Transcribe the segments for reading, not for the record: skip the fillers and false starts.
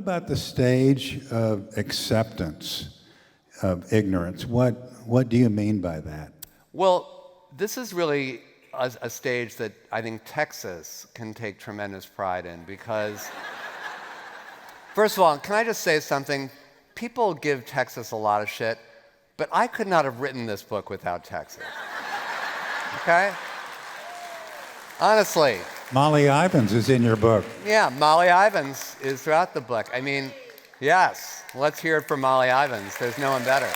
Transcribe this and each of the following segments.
about the stage of acceptance of ignorance? What do you mean by that? Well, this is really a stage that I think Texas can take tremendous pride in because, first of all, can I just say something? People give Texas a lot of shit, but I could not have written this book without Texas. Okay? Honestly. Molly Ivins is in your book. Yeah, Molly Ivins is throughout the book. I mean, yes, let's hear it for Molly Ivins. There's no one better.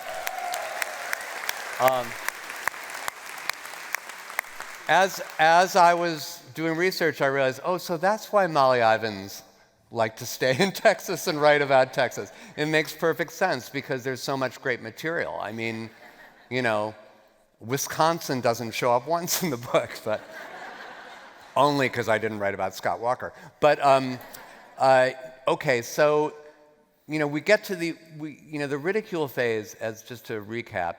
As I was doing research, I realized, oh, so that's why Molly Ivins liked to stay in Texas and write about Texas. It makes perfect sense because there's so much great material. I mean, you know, Wisconsin doesn't show up once in the book, but only because I didn't write about Scott Walker. But okay, so you know, we get to the ridicule phase. As just to recap,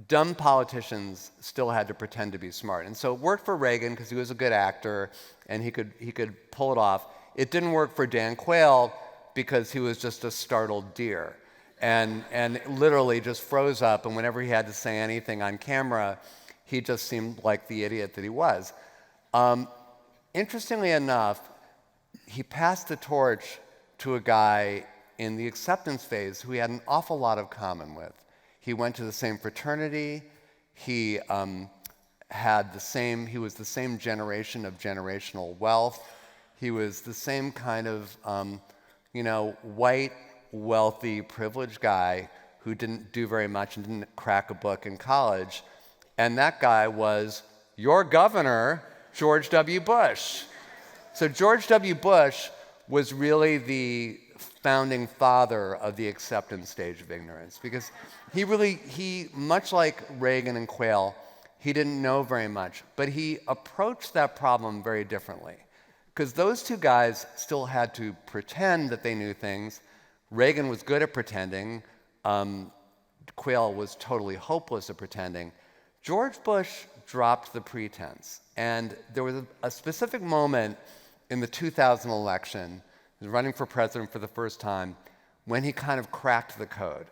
dumb politicians still had to pretend to be smart, and so it worked for Reagan because he was a good actor and he could pull it off. It didn't work for Dan Quayle because he was just a startled deer, and literally just froze up. And whenever he had to say anything on camera, he just seemed like the idiot that he was. Interestingly enough, he passed the torch to a guy in the acceptance phase who he had an awful lot of common with. He went to the same fraternity. He he was the same generation of generational wealth. He was the same kind of, white, wealthy, privileged guy who didn't do very much and didn't crack a book in college. And that guy was your governor, George W. Bush. So George W. Bush was really the founding father of the acceptance stage of ignorance because he much like Reagan and Quayle, he didn't know very much, but he approached that problem very differently because those two guys still had to pretend that they knew things. Reagan was good at pretending. Quayle was totally hopeless at pretending. George Bush dropped the pretense. And there was a specific moment in the 2000 election, he was running for president for the first time, when he kind of cracked the code,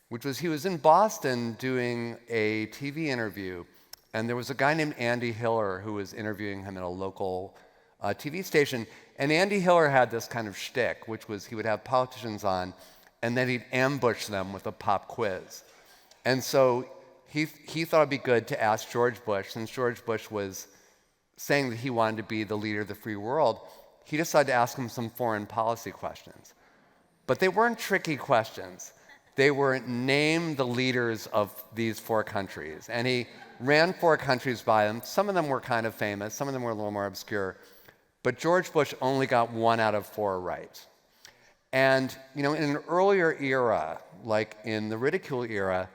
which was he was in Boston doing a TV interview, and there was a guy named Andy Hiller who was interviewing him at a local TV station. And Andy Hiller had this kind of shtick, which was he would have politicians on, and then he'd ambush them with a pop quiz. And so he thought it'd be good to ask George Bush, since George Bush was saying that he wanted to be the leader of the free world, he decided to ask him some foreign policy questions. But they weren't tricky questions. They were name the leaders of these 4 countries. And he ran 4 countries by them. Some of them were kind of famous, some of them were a little more obscure. But George Bush only got 1 out of 4 right. And in an earlier era, like in the ridicule era,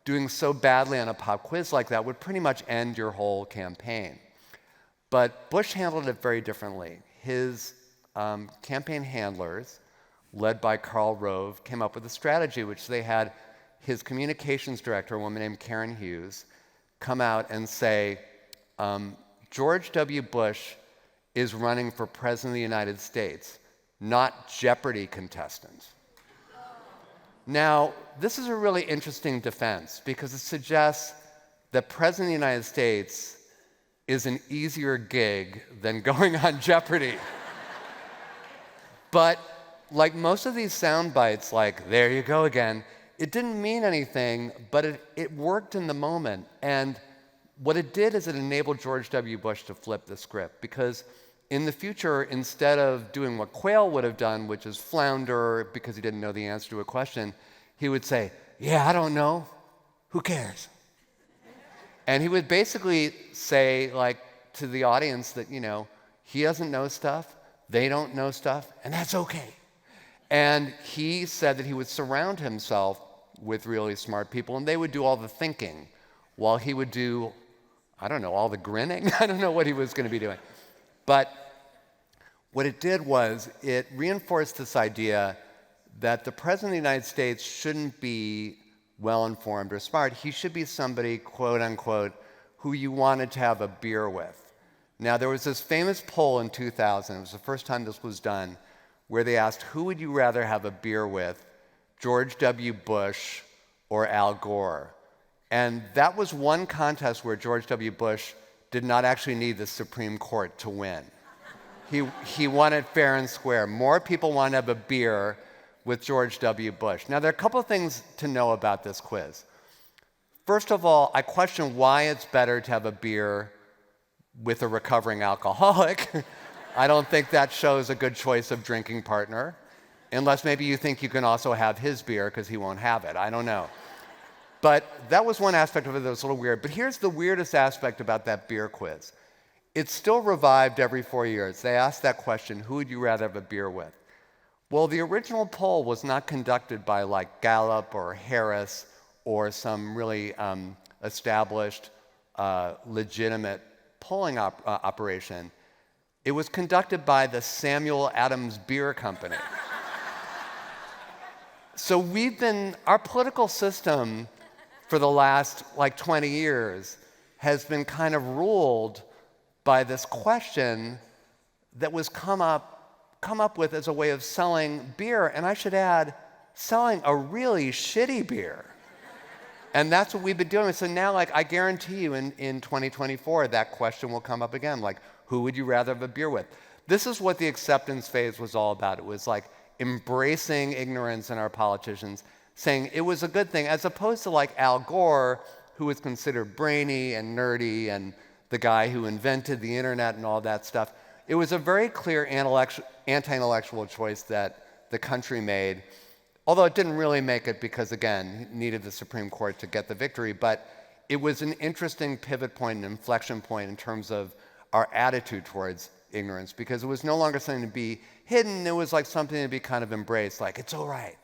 doing so badly on a pop quiz like that would pretty much end your whole campaign. But Bush handled it very differently. His campaign handlers, led by Karl Rove, came up with a strategy which they had his communications director, a woman named Karen Hughes, come out and say, George W. Bush is running for president of the United States, not Jeopardy contestant. Now, this is a really interesting defense because it suggests that president of the United States is an easier gig than going on Jeopardy. But like most of these sound bites, like, there you go again, it didn't mean anything, but it worked in the moment. And what it did is it enabled George W. Bush to flip the script, because in the future, instead of doing what Quayle would have done, which is flounder because he didn't know the answer to a question, he would say, yeah, I don't know, who cares? And he would basically say, like, to the audience that, he doesn't know stuff, they don't know stuff, and that's okay. And he said that he would surround himself with really smart people, and they would do all the thinking, while he would do, I don't know, all the grinning. I don't know what he was going to be doing. But what it did was it reinforced this idea that the president of the United States shouldn't be well-informed or smart. He should be somebody, quote unquote, who you wanted to have a beer with. Now, there was this famous poll in 2000, it was the first time this was done, where they asked, who would you rather have a beer with, George W. Bush or Al Gore? And that was one contest where George W. Bush did not actually need the Supreme Court to win. He won it fair and square. More people wanted to have a beer with George W. Bush. Now, there are a couple of things to know about this quiz. First of all, I question why it's better to have a beer with a recovering alcoholic. I don't think that shows a good choice of drinking partner, unless maybe you think you can also have his beer because he won't have it. I don't know. But that was one aspect of it that was a little weird. But here's the weirdest aspect about that beer quiz. It's still revived every 4 years. They ask that question, who would you rather have a beer with? Well, the original poll was not conducted by like Gallup or Harris or some really established, legitimate polling operation. It was conducted by the Samuel Adams Beer Company. So our political system for the last like 20 years has been kind of ruled by this question that was come up with as a way of selling beer, and I should add, selling a really shitty beer. And that's what we've been doing. So now, like, I guarantee you in 2024, that question will come up again, like, who would you rather have a beer with? This is what the acceptance phase was all about. It was like embracing ignorance in our politicians, saying it was a good thing, as opposed to like Al Gore, who was considered brainy and nerdy and the guy who invented the internet and all that stuff. It was a very clear anti-intellectual choice that the country made, although it didn't really make it because, again, it needed the Supreme Court to get the victory. But it was an interesting pivot point, an inflection point in terms of our attitude towards ignorance, because it was no longer something to be hidden. It was like something to be kind of embraced, like, it's all right.